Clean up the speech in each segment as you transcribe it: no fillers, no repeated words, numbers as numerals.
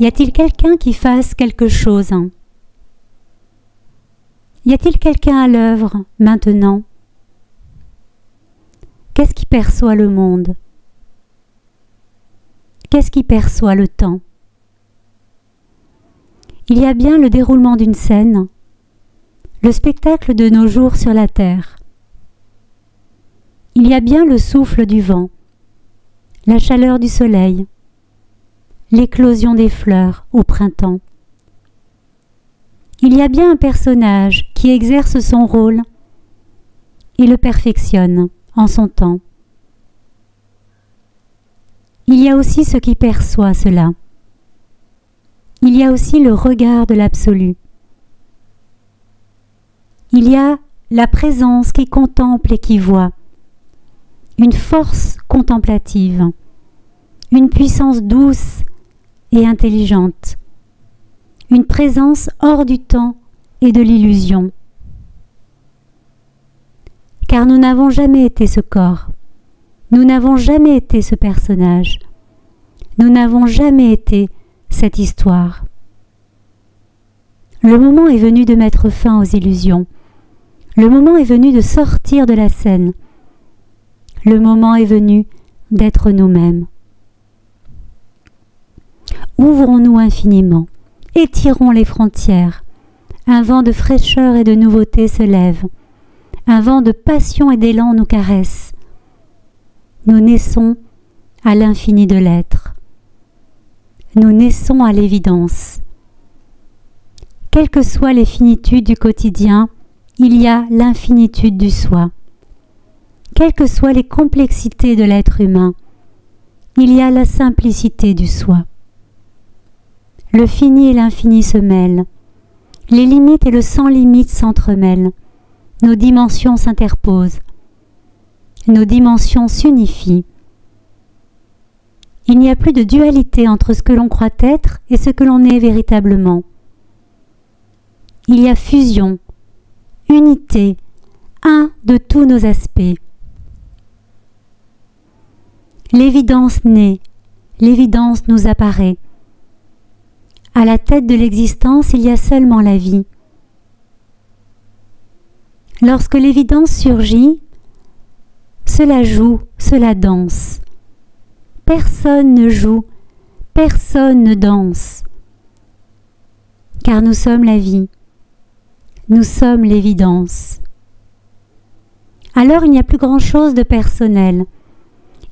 Y a-t-il quelqu'un qui fasse quelque chose? Y a-t-il quelqu'un à l'œuvre maintenant? Qu'est-ce qui perçoit le monde? Qu'est-ce qui perçoit le temps? Il y a bien le déroulement d'une scène, le spectacle de nos jours sur la terre. Il y a bien le souffle du vent, la chaleur du soleil, l'éclosion des fleurs au printemps. Il y a bien un personnage qui exerce son rôle et le perfectionne en son temps. Il y a aussi ce qui perçoit cela. Il y a aussi le regard de l'absolu. Il y a la présence qui contemple et qui voit, une force contemplative, une puissance douce et intelligente, une présence hors du temps et de l'illusion. Car nous n'avons jamais été ce corps, nous n'avons jamais été ce personnage, nous n'avons jamais été cette histoire. Le moment est venu de mettre fin aux illusions, le moment est venu de sortir de la scène, le moment est venu d'être nous-mêmes. Ouvrons-nous infiniment, étirons les frontières. Un vent de fraîcheur et de nouveauté se lève. Un vent de passion et d'élan nous caresse. Nous naissons à l'infini de l'être. Nous naissons à l'évidence. Quelles que soient les finitudes du quotidien, il y a l'infinitude du soi. Quelles que soient les complexités de l'être humain, il y a la simplicité du soi. Le fini et l'infini se mêlent. Les limites et le sans limite s'entremêlent. Nos dimensions s'interposent. Nos dimensions s'unifient. Il n'y a plus de dualité entre ce que l'on croit être et ce que l'on est véritablement. Il y a fusion, unité, un de tous nos aspects. L'évidence naît, l'évidence nous apparaît. À la tête de l'existence, il y a seulement la vie. Lorsque l'évidence surgit, cela joue, cela danse. Personne ne joue, personne ne danse. Car nous sommes la vie, nous sommes l'évidence. Alors il n'y a plus grand-chose de personnel.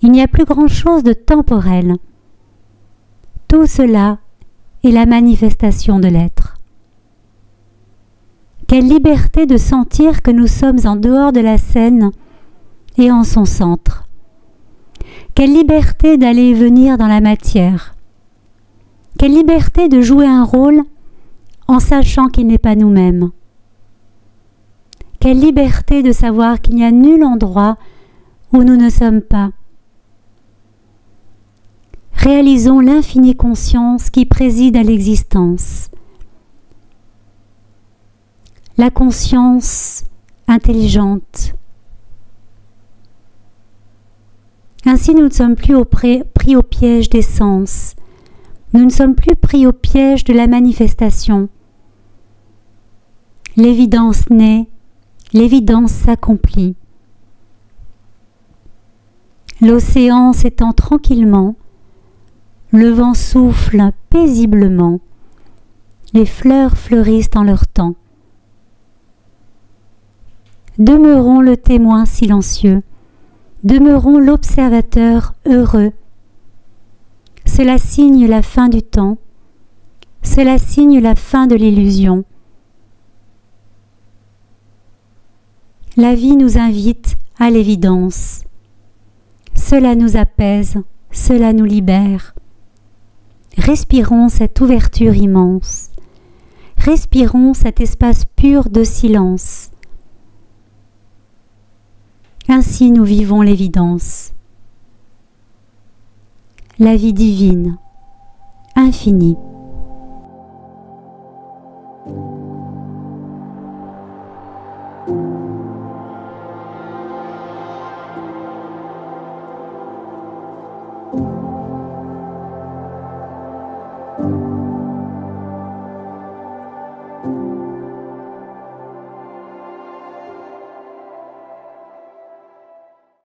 Il n'y a plus grand-chose de temporel. Tout cela est la manifestation de l'être. Quelle liberté de sentir que nous sommes en dehors de la scène et en son centre. Quelle liberté d'aller et venir dans la matière. Quelle liberté de jouer un rôle en sachant qu'il n'est pas nous-mêmes. Quelle liberté de savoir qu'il n'y a nul endroit où nous ne sommes pas. Réalisons l'infinie conscience qui préside à l'existence. La conscience intelligente. Ainsi nous ne sommes plus pris au piège des sens. Nous ne sommes plus pris au piège de la manifestation. L'évidence naît, l'évidence s'accomplit. L'océan s'étend tranquillement. Le vent souffle paisiblement, les fleurs fleurissent en leur temps. Demeurons le témoin silencieux, demeurons l'observateur heureux. Cela signe la fin du temps, cela signe la fin de l'illusion. La vie nous invite à l'évidence. Cela nous apaise, cela nous libère. Respirons cette ouverture immense. Respirons cet espace pur de silence. Ainsi nous vivons l'évidence. La vie divine, infinie.